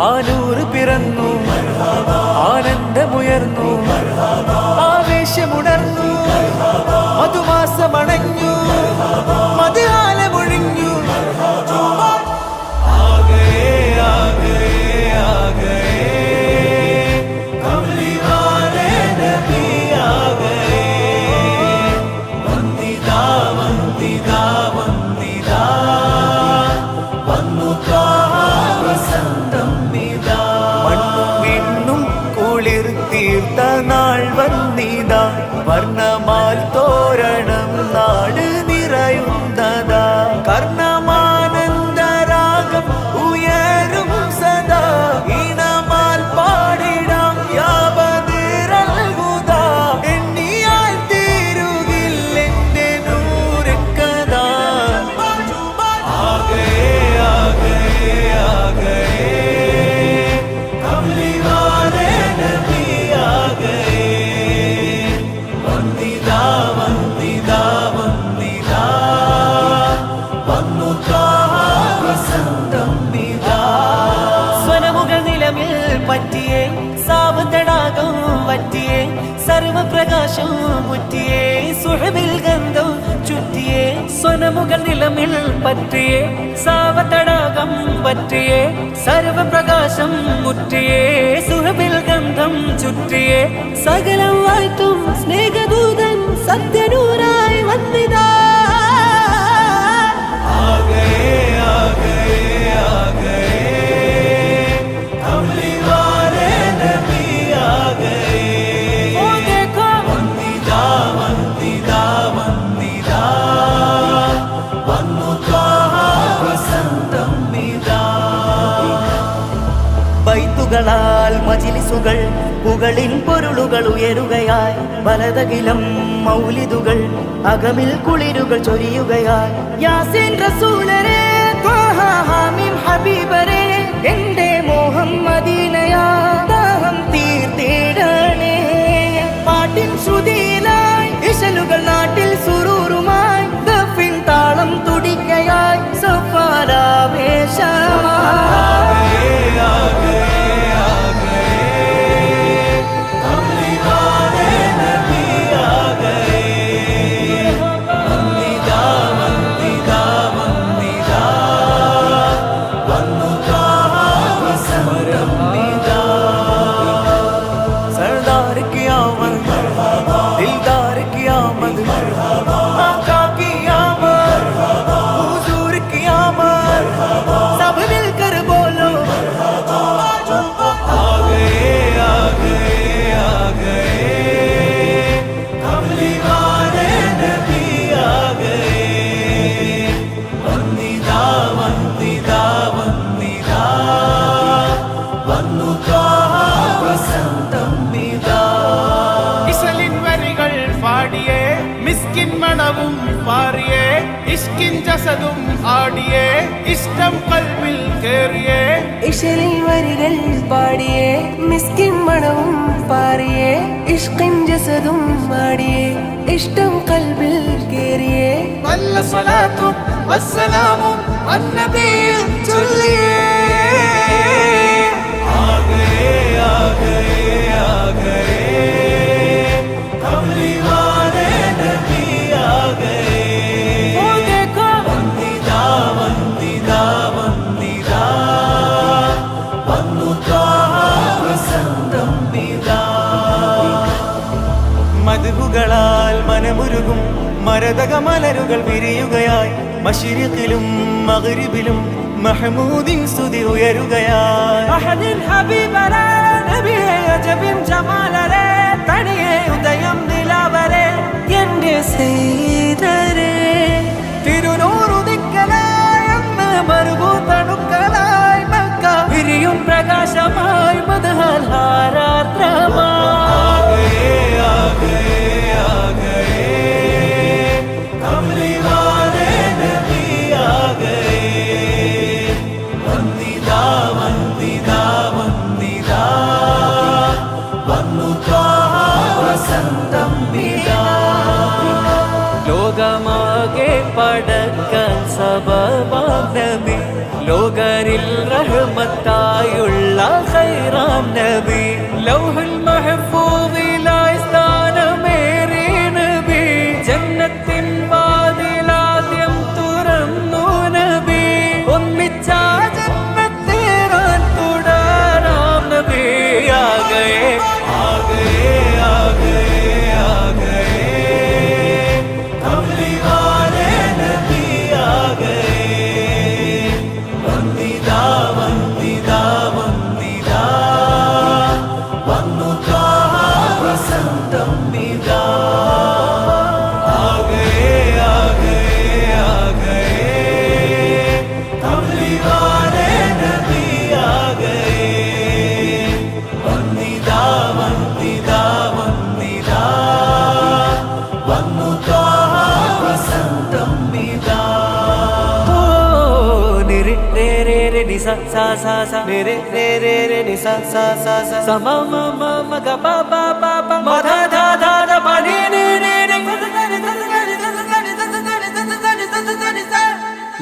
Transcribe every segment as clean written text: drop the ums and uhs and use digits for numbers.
ആനൂറ് പിറന്നു, ആനന്ദമുയർന്നു, ആവേശമുണർന്നു, മധുമാസമണഞ്ഞു, മധുകാലമൊഴിഞ്ഞു. തീർത്ത നാൾ വന്നിതാ, വർണ്ണമാൽ തോരണം നാട് നിറയുന്നതാ. കർണമാനന്ദരാഗം ഉയരും സദാ, ഈണമാൽ പാടിടാം യാവതിരൽഹുദാ. എണ്ണിയാൽ തീരുകില്ലെന്റെ നൂറുകഥാ. ആഗേ ആഗേ ആഗേ പറ്റിയേ സാവതടാകം വറ്റിയേ, സർവപ്രകാശം മുറ്റിയേ, സുഹബിൽ ഗന്ധം ചുറ്റിയേ. സ്വനമുകൾ നിലമിൽ പറ്റിയേ സാവതടാകം പറ്റിയേ, സർവപ്രകാശം മുറ്റിയേ, സുഹബിൽ ഗന്ധം ചുറ്റിയേ. സകലം വാഴ്ത്തും സ്നേഹദൂതൻ സത്യനൂറായി വന്നിതാ. ബൈത്തുകളാൽ മജിലിസുകൾ പുകളിൻ പൊരുളുകൾ ഉയരുകയായി, വലതകിലം മൗലിദുകൾ അകമിൽ കുളിരുകൾ ചൊരിയുകയായി. യാസീൻ റസൂലരെ ത്വാഹ ഹാമിം ഹബീബരെ, എന്റെ മോഹം മദീനയാ ദാഹം തീർത്തിടണേ. പാട്ടിൻ ശ്രുതിയിലായി ഇശലുകൾ നാട്ടിൽ സുറൂറുമായി, ദഫിൻ താളം തുടിക്കയായി സഫാരാവേശമായി. മിസ്കിൻ മണവും പാറിയേ, ഇഷ്കിൻ ജസദും ആടിയേ, ഇഷ്ടം കൽബിൽ കേറിയേ. ഇശലിൽ വരികൾ പാടിയേ, മിസ്കിൻ മണവും പാറിയേ, ഇഷ്കിൻ ജസദും ആടിയേ, ഇഷ്ടം കൽബിൽ കേറിയേ. വല്ല സ്വലാത്തും വസ്സലാമും അന്നബിയിൽ ചൊല്ലിയേ. ആഗേ ആഗേ ആഗേ മധുകളാൽ മനമുരുകും മരതക മലരുകൾ വിരിയുകയായി, മശരിഖിലും മഗ്രിബിലും മഹ്മൂദിൻ സ്തുതി ഉയരുകയായി. അഹദിൻ ഹബീബരേ നബിയേ അജബിൻ ജമാലരേ, തനിയേ ഉദയം നിലാവരേ എന്റെ സീതരേ. തിരുനൂറുദിക്കലായി അന്ന് മറുപൂതണുക്കളായി മക്ക വിരിയും പ്രകാശമായി മദ്ഹലാരാത്രമായി. ലോകമാകെ പടക്കാൻ സബബാനബി, ലോകരിൽ റഹ്മത്തായുള്ള सा सा रे रे रे रे रे नि सा सा सा सा सा म म म म ग पा पा पा पा म धा धा धा धा पा नि नि नि नि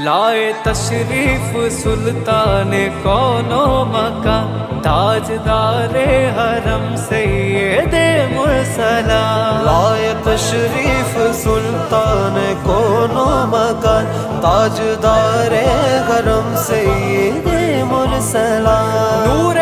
लाए तशरीफ सुल्तान कौनो मका ताजदारे हरम सैयदे मुरसलाम लाए तशरीफ सुल्तान कोनो मकान ताजदारे हरम सैयदे मुरसलाम नूर